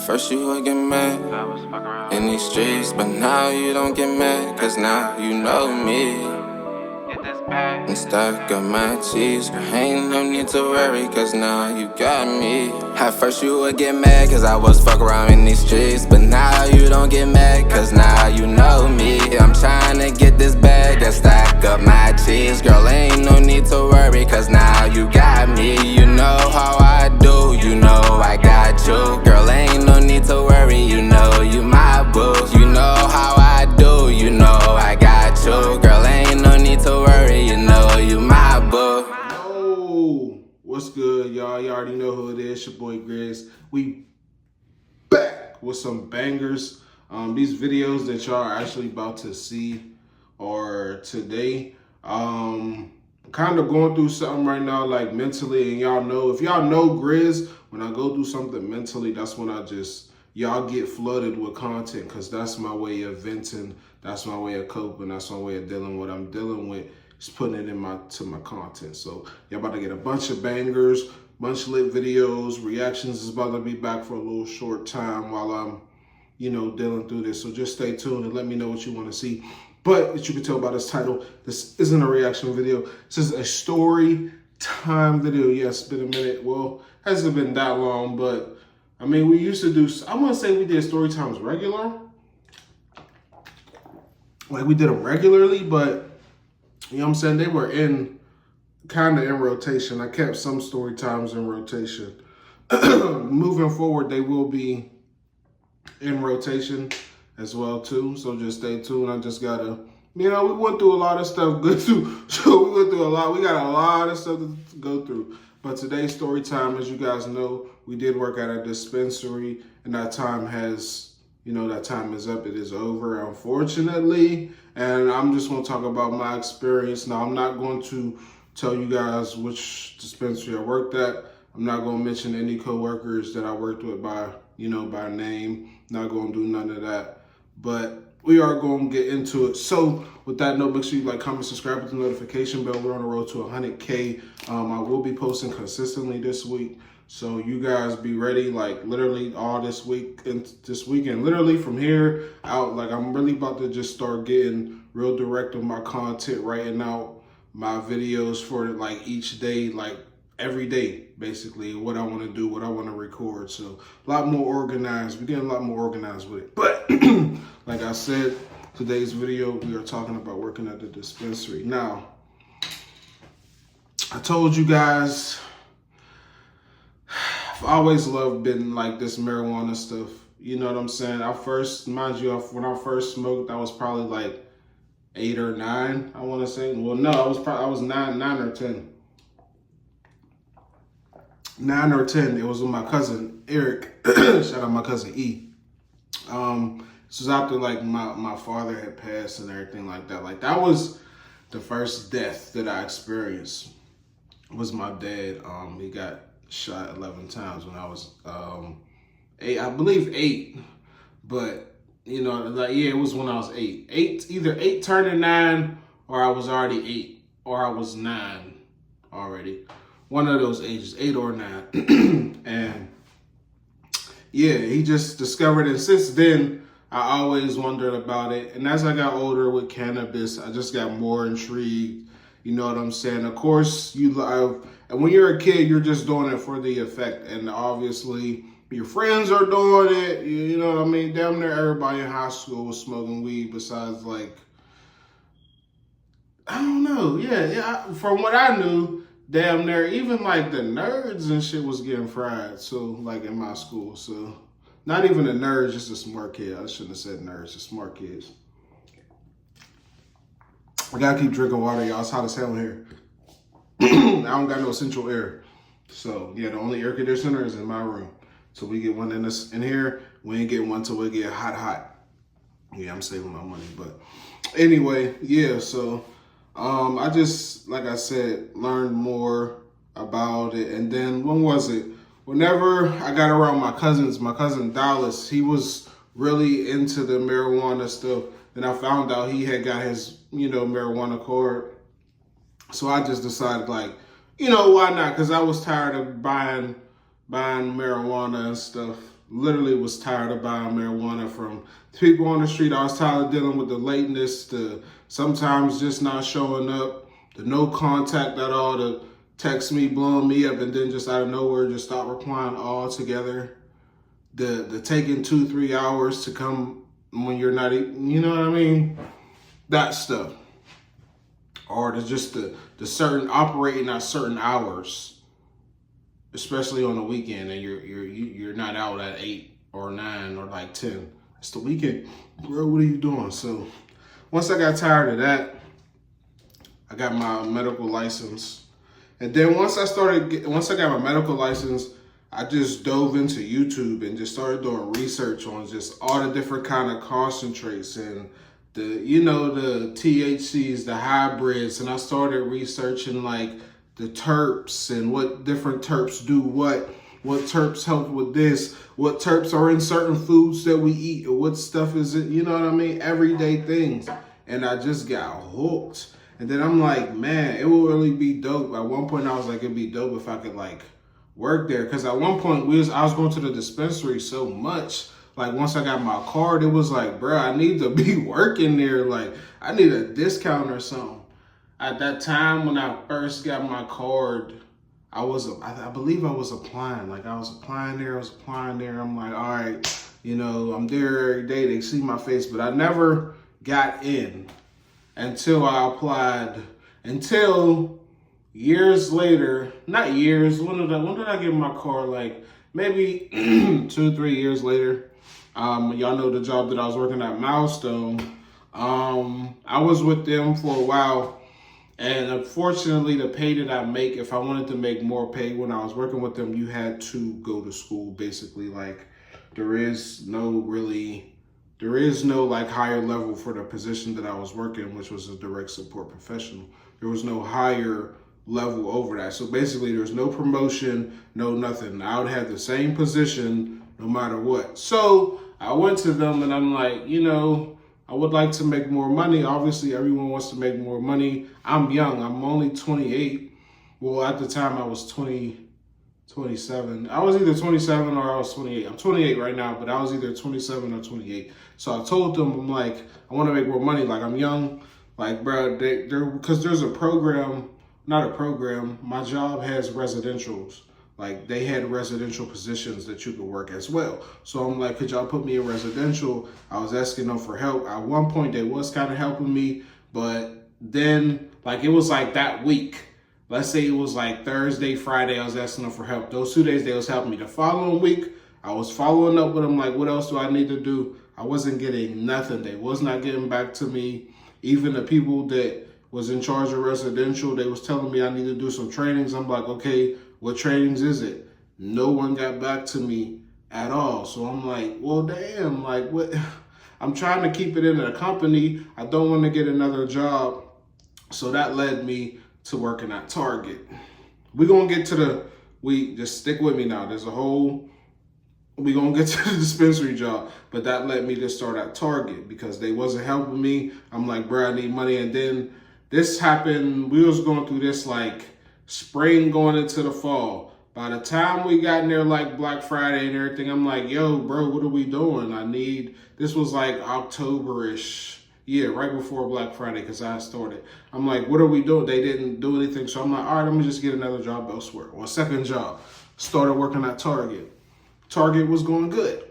first you would get mad in these streets, but now you don't get mad, cause now you know me. And stack up my cheese, girl, ain't no need to worry, cause now you got me. At first you would get mad, cause I was fuck around in these streets, but now you don't get mad, cause now you know me. I'm trying to get this bag and stack up my cheese, girl, ain't no need to worry, cause now you got me. You know how I do, you know I got you, girl, ain't no need to worry, you know you my boo. You know how I do, you know I got you, girl, ain't no need to worry, you know you my boo. Oh, what's good, y'all? You already know who it is, your boy Grizz. We back with some bangers. These videos that y'all are actually about to see are today. Kind of going through something right now, like mentally, and y'all know, if y'all know Grizz, when I go through something mentally, that's when y'all get flooded with content, because that's my way of venting, that's my way of coping, that's my way of dealing with what I'm dealing with, is putting it to my content. So y'all about to get a bunch of bangers, bunch of lit videos, reactions is about to be back for a little short time while I'm, dealing through this. So just stay tuned and let me know what you want to see. But as you can tell by this title, this isn't a reaction video. This is a story time video. Yes, it's been a minute. Well, hasn't been that long, but I mean, we used to do, I want to say we did story times regular. Like we did them regularly, but you know what I'm saying? They were kind of in rotation. I kept some story times in rotation. Moving forward, they will be in rotation as well too. So just stay tuned. I just gotta, we went through a lot of stuff good too. So we went through a lot. We got a lot of stuff to go through. But today's story time, as you guys know, we did work at a dispensary, and that time has, that time is up. It is over, unfortunately. And I'm just going to talk about my experience. Now, I'm not going to tell you guys which dispensary I worked at. I'm not going to mention any coworkers that I worked with by name. Not going to do none of that. But we are going to get into it. So with that note, make sure you like, comment, subscribe with the notification bell. We're on the road to 100K. I will be posting consistently this week. So you guys be ready, like literally all this week and this weekend, literally from here out. Like I'm really about to just start getting real direct with my content, writing out my videos for like each day, like every day, basically, what I want to do, what I want to record. So a lot more organized. We're getting a lot more organized with it. But like I said, today's video, we are talking about working at the dispensary. Now, I told you guys, I've always loved been like this marijuana stuff. You know what I'm saying? When I first smoked, I was probably like 8 or 9, I want to say. Well, no, I was 9 or 10. 9 or 10. It was with my cousin Eric. Shout out my cousin E. This was after like my father had passed and everything like that. Like that was the first death that I experienced. Was my dad. He got shot 11 times when I was 8, I believe 8, but it was when I was 8, either 8 turning 9, or I was already 8, or I was 9 already, one of those ages, 8 or 9. And yeah, he just discovered it. Since then, I always wondered about it, and as I got older with cannabis, I just got more intrigued. You know what I'm saying? Of course, and when you're a kid, you're just doing it for the effect. And obviously, your friends are doing it. You know what I mean? Damn near everybody in high school was smoking weed besides, like, I don't know. Yeah. From what I knew, damn near even, like, the nerds and shit was getting fried. So, like, in my school. So, not even the nerds, just the smart kids. I shouldn't have said nerds, the smart kids. I gotta keep drinking water, y'all. It's hot as hell in here. I don't got no central air. So, yeah, the only air conditioner is in my room. So we get one in here. We ain't get one till we get hot. Yeah, I'm saving my money. But anyway, yeah, so I just, like I said, learned more about it. And then, when was it? Whenever I got around my cousin Dallas, he was really into the marijuana stuff. Then I found out he had got his, marijuana card. So I just decided, like, why not? Because I was tired of buying marijuana and stuff literally was tired of buying marijuana from people on the street. I was tired of dealing with the lateness, the sometimes just not showing up, the no contact at all, the text me, blowing me up, and then just out of nowhere just stop replying altogether. The taking 2-3 hours to come when you're not, you know what I mean? That stuff. Or the certain operating at certain hours, especially on the weekend, and you're not out at 8 or 9 or like 10. It's the weekend, bro. What are you doing? So once I got tired of that, I got my medical license, and then once I got my medical license, I just dove into YouTube and just started doing research on just all the different kind of concentrates and the THCs, the hybrids, and I started researching like the terps and what different terps do what terps help with this, what terps are in certain foods that we eat, or what stuff is it, you know what I mean? Everyday things. And I just got hooked. And then I'm like, man, it will really be dope. At one point I was like, it'd be dope if I could like work there. Cause at one point I was going to the dispensary so much. Like once I got my card, it was like, bro, I need to be working there. Like I need a discount or something. At that time when I first got my card, I believe I was applying. Like I was applying there. I'm like, all right, I'm there every day. They see my face, but I never got in until I applied. Until years later, not years. When did I get my card? Like maybe 2-3 years later. Y'all know the job that I was working at, Milestone. I was with them for a while, and unfortunately, the pay that I make, if I wanted to make more pay when I was working with them, you had to go to school. Basically, like there is no like higher level for the position that I was working, which was a direct support professional. There was no higher level over that. So basically, there's no promotion, no nothing. I would have the same position no matter what. So I went to them and I'm like, I would like to make more money. Obviously, everyone wants to make more money. I'm young. I'm only 28. Well, at the time I was 27. I was either 27 or I was 28. I'm 28 right now, but I was either 27 or 28. So I told them, I'm like, I want to make more money. Like I'm young. Like, bro, because there's a program, not a program. My job has residentials. Like they had residential positions that you could work as well. So I'm like, could y'all put me in residential? I was asking them for help. At one point they was kind of helping me, but then like it was like that week. Let's say it was like Thursday, Friday, I was asking them for help. Those 2 days they was helping me. The following week, I was following up with them like, what else do I need to do? I wasn't getting nothing. They was not getting back to me. Even the people that was in charge of residential, they was telling me I need to do some trainings. I'm like, okay, what trainings is it? No one got back to me at all. So I'm like, well, damn, like what? I'm trying to keep it in a company. I don't want to get another job. So that led me to working at Target. We're going to get to just stick with me now. We're going to get to the dispensary job. But that led me to start at Target because they wasn't helping me. I'm like, bro, I need money. And then this happened. We was going through this like spring going into the fall. By the time we got in there like Black Friday and everything, I'm like, yo, bro, what are we doing? This was like October-ish. Yeah, right before Black Friday because I started. I'm like, what are we doing? They didn't do anything. So I'm like, all right, I'm going to just get another job elsewhere. Or a second job. Started working at Target. Target was going good.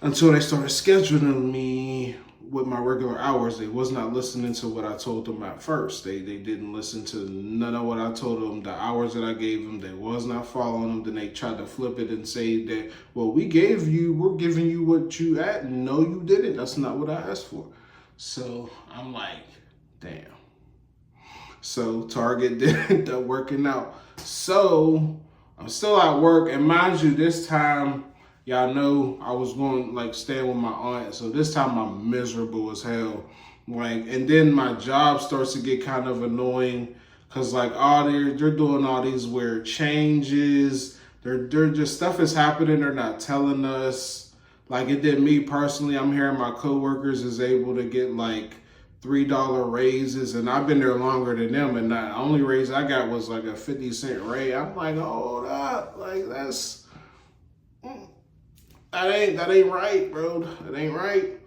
Until they started scheduling me with my regular hours. They was not listening to what I told them at first. They didn't listen to none of what I told them. The hours that I gave them, they was not following them. Then they tried to flip it and say that, well, we're giving you what you at. No, you didn't. That's not what I asked for. So I'm like, damn. So Target didn't end up working out. So I'm still at work. And mind you, this time, y'all know I was going like staying with my aunt. So this time I'm miserable as hell. Like, and then my job starts to get kind of annoying because like they're doing all these weird changes. They're just stuff is happening. They're not telling us. Like it did me personally. I'm hearing my coworkers is able to get like $3 raises, and I've been there longer than them, and the only raise I got was like a 50-cent raise. I'm like, hold up, like That ain't right, bro. That ain't right.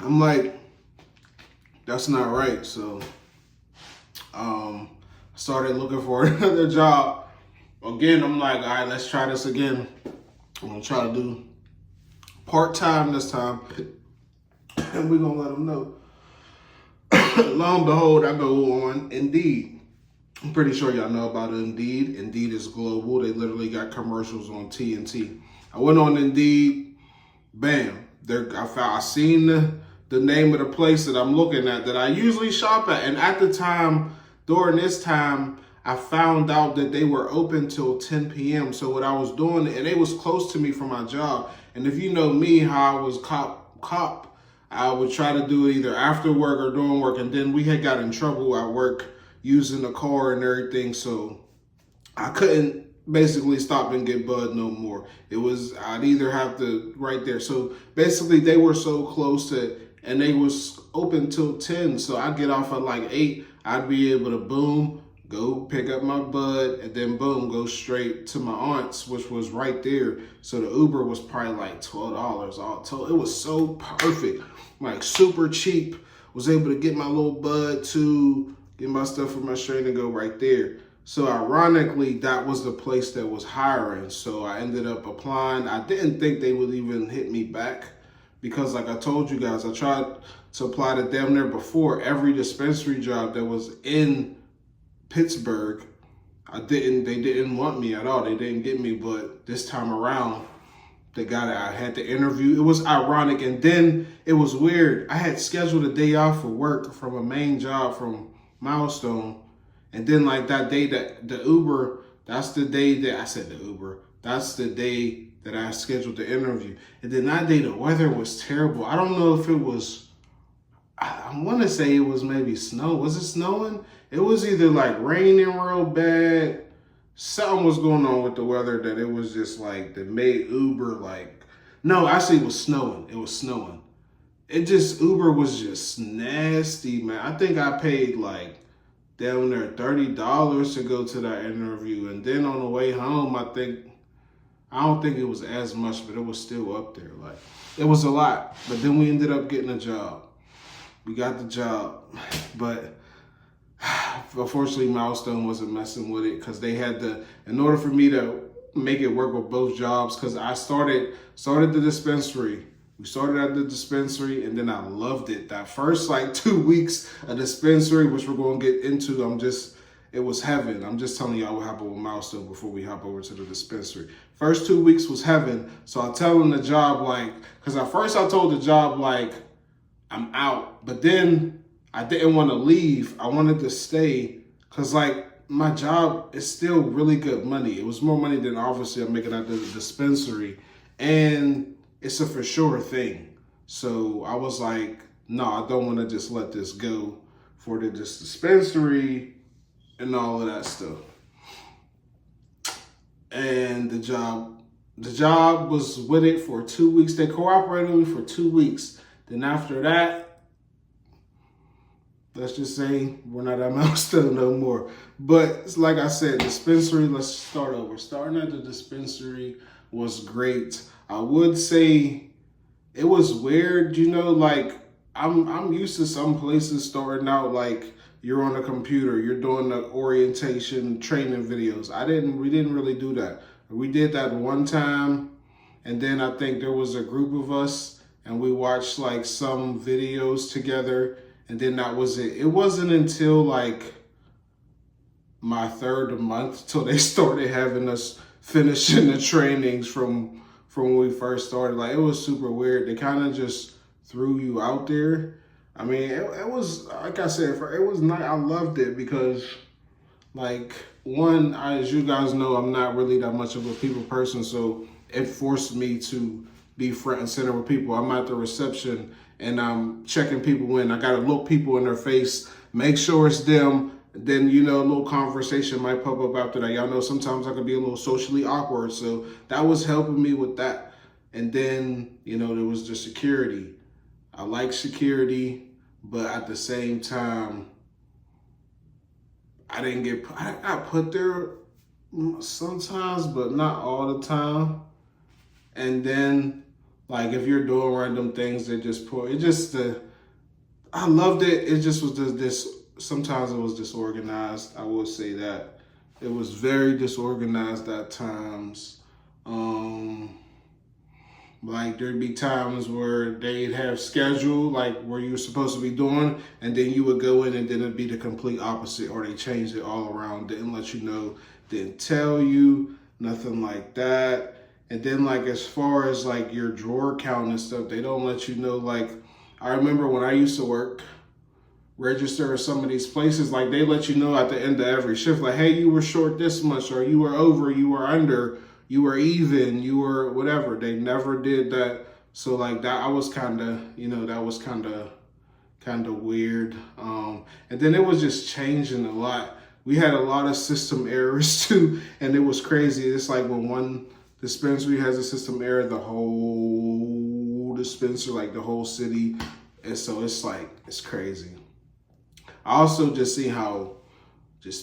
I'm like, that's not right. So I started looking for another job. Again, I'm like, all right, let's try this again. I'm gonna try to do part-time this time. And we're gonna let them know. Lo and behold, I go on Indeed. I'm pretty sure y'all know about Indeed. Indeed is global. They literally got commercials on TNT. I went on Indeed, bam. I seen the name of the place that I'm looking at that I usually shop at. And at the time, during this time, I found out that they were open till 10 p.m. So what I was doing, and it was close to me for my job. And if you know me, how I was cop, I would try to do it either after work or during work. And then we had got in trouble at work using the car and everything. So I couldn't basically stop and get bud no more. I'd either have to right there. So basically they were so close to, and they was open till 10. So I'd get off at like 8. I'd be able to boom, go pick up my bud, and then boom, go straight to my aunt's, which was right there. So the Uber was probably like $12 all told. It was so perfect, like super cheap. Was able to get my little bud to get my stuff from my strain and go right there. So ironically, that was the place that was hiring. So I ended up applying. I didn't think they would even hit me back because like I told you guys, I tried to apply to them there before. Every dispensary job that was in Pittsburgh, they didn't want me at all. They didn't get me, but this time around, they got it. I had the interview. It was ironic. And then it was weird. I had scheduled a day off for work from a main job from Milestone. And then like that day that the Uber, that's the day that I said the Uber. That's the day that I scheduled the interview. And then that day the weather was terrible. I don't know if it was, I want to say it was maybe snow. Was it snowing? It was either like raining real bad. Something was going on with the weather that it was just like that made Uber like, no, actually it was snowing. It was snowing. Uber was just nasty, man. I think I paid like down there $30 to go to that interview. And then on the way home, I don't think it was as much, but it was still up there. Like, it was a lot. But then we ended up getting a job. We got the job. But unfortunately, Milestone wasn't messing with it because they had in order for me to make it work with both jobs, because I started the dispensary. We started at the dispensary and then I loved it. That first like 2 weeks of dispensary, which we're going to get into, it was heaven. I'm just telling y'all what happened with Milestone before we hop over to the dispensary. First 2 weeks was heaven. So I tell them the job like, because at first I told the job like, I'm out. But then I didn't want to leave. I wanted to stay because like my job is still really good money. It was more money than obviously I'm making at the dispensary. And it's a for sure thing. So I was like, no, I don't want to just let this go for this dispensary and all of that stuff. And the job was with it for 2 weeks. They cooperated with me for 2 weeks. Then after that, let's just say we're not at Milestone no more. But like I said, dispensary, let's start over. Starting at the dispensary was great. I would say it was weird, like I'm used to some places starting out like you're on a computer, you're doing the orientation training videos. We didn't really do that. We did that one time, and then I think there was a group of us and we watched like some videos together, and then that was it. It wasn't until like my third month till they started having us finishing the trainings from when we first started. Like, it was super weird. They kind of just threw you out there. I mean, it was, like I said, it was nice. I loved it because, like, one, as you guys know, I'm not really that much of a people person, so it forced me to be front and center with people. I'm at the reception and I'm checking people in. I got to look people in their face, make sure it's them. Then, a little conversation might pop up after that. Y'all know sometimes I can be a little socially awkward. So that was helping me with that. And then, there was the security. I like security, but at the same time, I got put there Sometimes, but not all the time. And then, like, if you're doing random things, they just pour. It just I loved it. It just was this. Sometimes it was disorganized. I will say that it was very disorganized at times. Like there'd be times where they'd have schedule like where you were supposed to be doing, and then you would go in and then it'd be the complete opposite, or they changed it all around, didn't let you know, didn't tell you, nothing like that. And then like as far as like your drawer count and stuff, they don't let you know. Like I remember when I used to work register at some of these places, like they let you know at the end of every shift, like, hey, you were short this much, or you were over, you were under, you were even, you were whatever. They never did that. So like that, I was kind of, that was kind of weird. And then it was just changing a lot. We had a lot of system errors too, and it was crazy. It's like when one dispensary has a system error, the whole dispensary, like the whole city, and so it's like it's crazy. I also just see how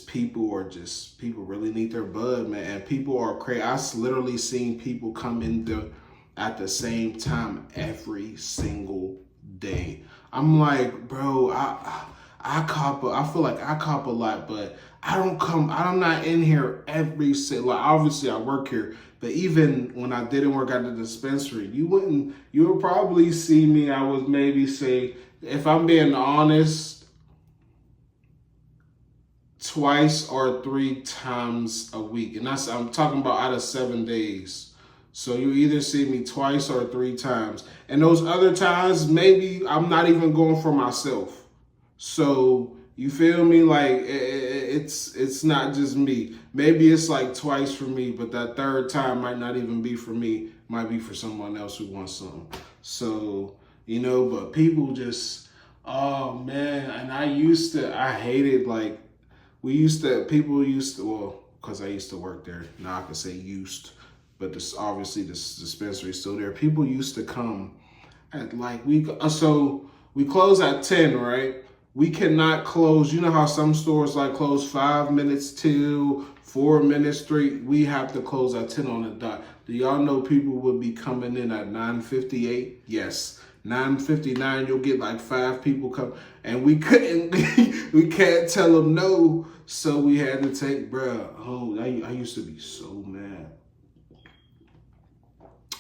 people really need their bud, man. And people are crazy. I literally seen people come in at the same time every single day. I'm like, bro, I feel like I cop a lot, but I'm not in here every single, like obviously I work here, but even when I didn't work at the dispensary, you would probably see me, I would maybe say, if I'm being honest, twice or 3 times a week. And I'm talking about out of 7 days. So you either see me twice or 3 times. And those other times, maybe I'm not even going for myself. So you feel me? Like it's not just me. Maybe it's like twice for me, but that third time might not even be for me. Might be for someone else who wants something. So, but people just, oh man. And I hated like, people used to, well, because I used to work there. Now I can say used, but obviously this dispensary is still there. People used to come at like, so we close at 10, right? We cannot close. You know how some stores like close 5 minutes till, 4 minutes straight? We have to close at 10 on the dot. Do y'all know people would be coming in at 9:58? Yes. 9:59, you'll get like 5 people come, and we can't tell them no, so we had to take, I used to be so mad,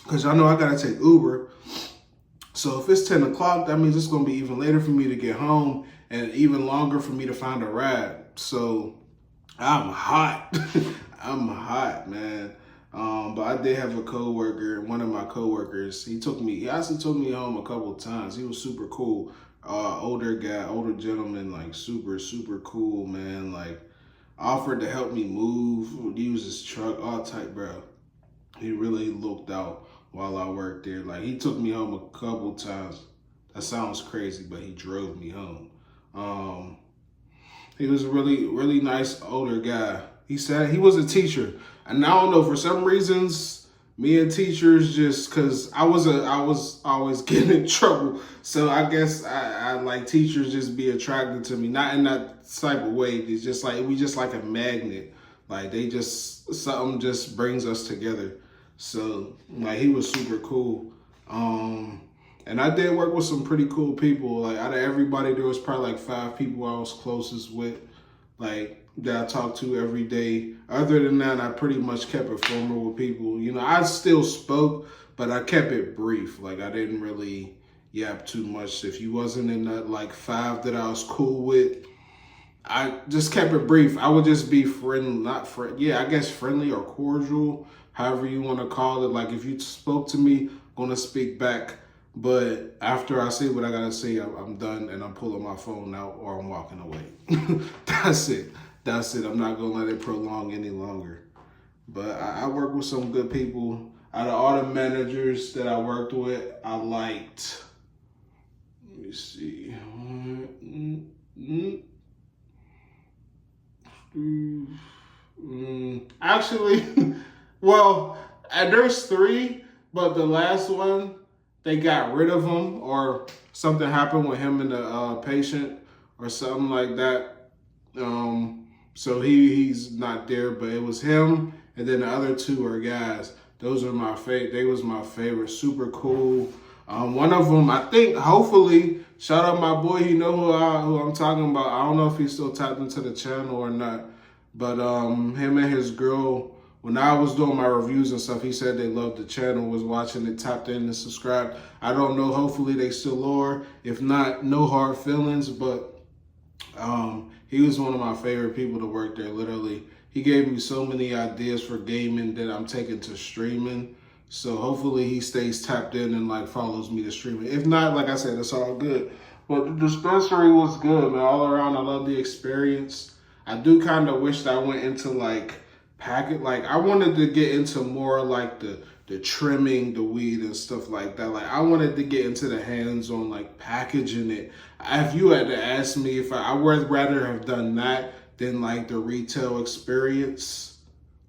because I know I gotta take Uber, so if it's 10 o'clock, that means it's gonna be even later for me to get home, and even longer for me to find a ride, so I'm hot. I'm hot, man. But I did have a coworker, one of my coworkers, he actually took me home a couple of times. He was super cool. Older guy, older gentleman, like super, super cool, man. Like offered to help me move, use his truck, all type, bro. He really looked out while I worked there. Like he took me home a couple times. That sounds crazy, but he drove me home. He was a really, really nice older guy. He said he was a teacher. And I don't know, for some reasons, me and teachers, just because I was always getting in trouble. So I guess I like teachers just be attracted to me. Not in that type of way. It's just like, we just like a magnet. Like something just brings us together. So like he was super cool. And I did work with some pretty cool people. Like out of everybody, there was probably like 5 people I was closest with. Like that I talk to every day. Other than that, I pretty much kept it formal with people. I still spoke, but I kept it brief. Like I didn't really yap too much. If you wasn't in that like 5 that I was cool with, I just kept it brief. I would just be friendly, I guess friendly or cordial, however you want to call it. Like if you spoke to me, I'm gonna speak back. But after I say what I gotta say, I'm done and I'm pulling my phone out or I'm walking away. That's it. I'm not gonna let it prolong any longer. But I work with some good people. Out of all the managers that I worked with, I liked, let me see. Actually, well, there's 3, but the last one, they got rid of him or something happened with him and the patient or something like that. So he's not there, but it was him, and then the other two are guys. Those are my favorite. They was my favorite. Super cool. One of them, I think, hopefully, shout out my boy. You know who I'm talking about. I don't know if he's still tapped into the channel or not, but him and his girl. When I was doing my reviews and stuff, he said they loved the channel, was watching it, tapped in and subscribed. I don't know. Hopefully they still are. If not, no hard feelings. But he was one of my favorite people to work there, literally. He gave me so many ideas for gaming that I'm taking to streaming. So hopefully he stays tapped in and like follows me to streaming. If not, like I said, it's all good. But the dispensary was good, man. All around, I love the experience. I do kind of wish that I went into like like I wanted to get into more like the trimming the weed and stuff like that. Like I wanted to get into the hands-on like packaging it. If you had to ask me, if I would rather have done that than like the retail experience.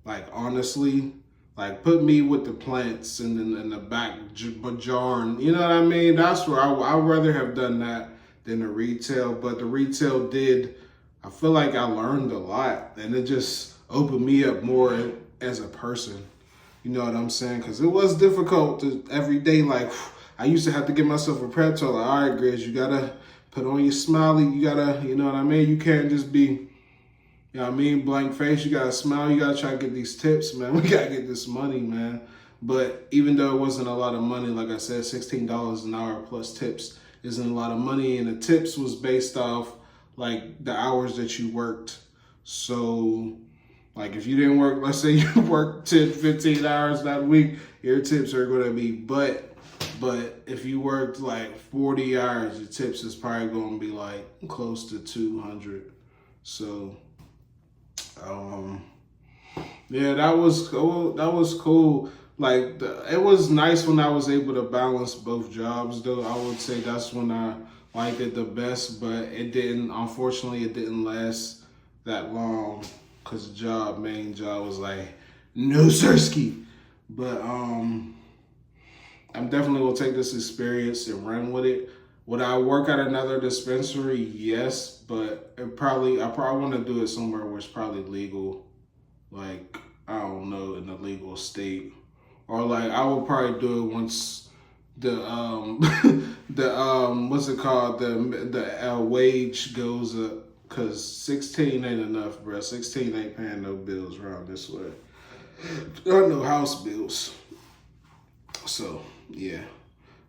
Like honestly, like put me with the plants and then in the back jar, and you know what I mean. That's where I'd rather have done that than the retail. But the retail did. I feel like I learned a lot, and it just opened me up more as a person. You know what I'm saying? Because it was difficult to every day. Like I used to have to give myself a prep talk. Like, all right, Grizz, you gotta put on your smiley. You gotta, you know what I mean? You can't just be, you know what I mean, blank face. You gotta smile. You gotta try to get these tips, man. We gotta get this money, man. But even though it wasn't a lot of money, like I said, $16 an hour plus tips isn't a lot of money. And the tips was based off like the hours that you worked. So like if you didn't work, let's say you worked 10, 15 hours that week, your tips are gonna be but if you worked like 40 hours, your tips is probably gonna be like close to 200. So yeah, that was cool. Like it was nice when I was able to balance both jobs though. I would say that's when I liked it the best, but unfortunately it didn't last that long because the main job was like, no sirski. But I'm definitely gonna take this experience and run with it. Would I work at another dispensary? Yes, but I probably want to do it somewhere where it's probably legal. Like, I don't know, in a legal state. Or like I would probably do it once the what's it called? The wage goes up. Cause 16 ain't enough, bro. 16 ain't paying no bills around this way. There are no house bills. So yeah.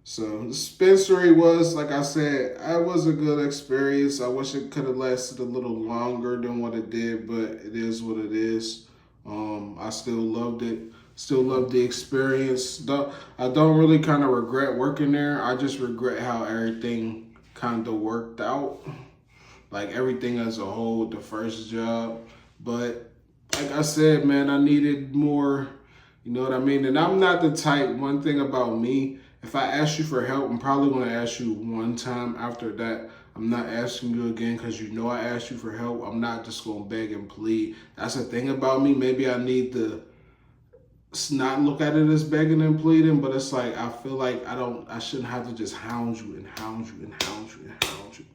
So dispensary was, like I said, it was a good experience. I wish it could have lasted a little longer than what it did, but it is what it is. I still loved it. Still love the experience. I don't really kind of regret working there. I just regret how everything kind of worked out. Like everything as a whole, the first job. But like I said, man, I needed more, you know what I mean? And I'm not the type, one thing about me, if I ask you for help, I'm probably going to ask you one time. After that, I'm not asking you again because you know I asked you for help. I'm not just going to beg and plead. That's the thing about me. Maybe I need to not look at it as begging and pleading, but it's like I feel like I shouldn't have to just hound you and hound you and hound you and hound you.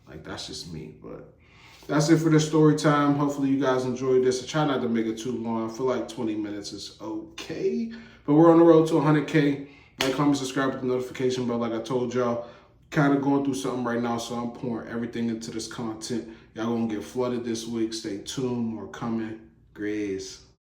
Like, that's just me. But that's it for the story time. Hopefully you guys enjoyed this. I try not to make it too long. I feel like 20 minutes is okay. But we're on the road to 100K. Like, comment, subscribe with the notification bell. Like I told y'all, kind of going through something right now, so I'm pouring everything into this content. Y'all gonna get flooded this week. Stay tuned. More coming. Grizz.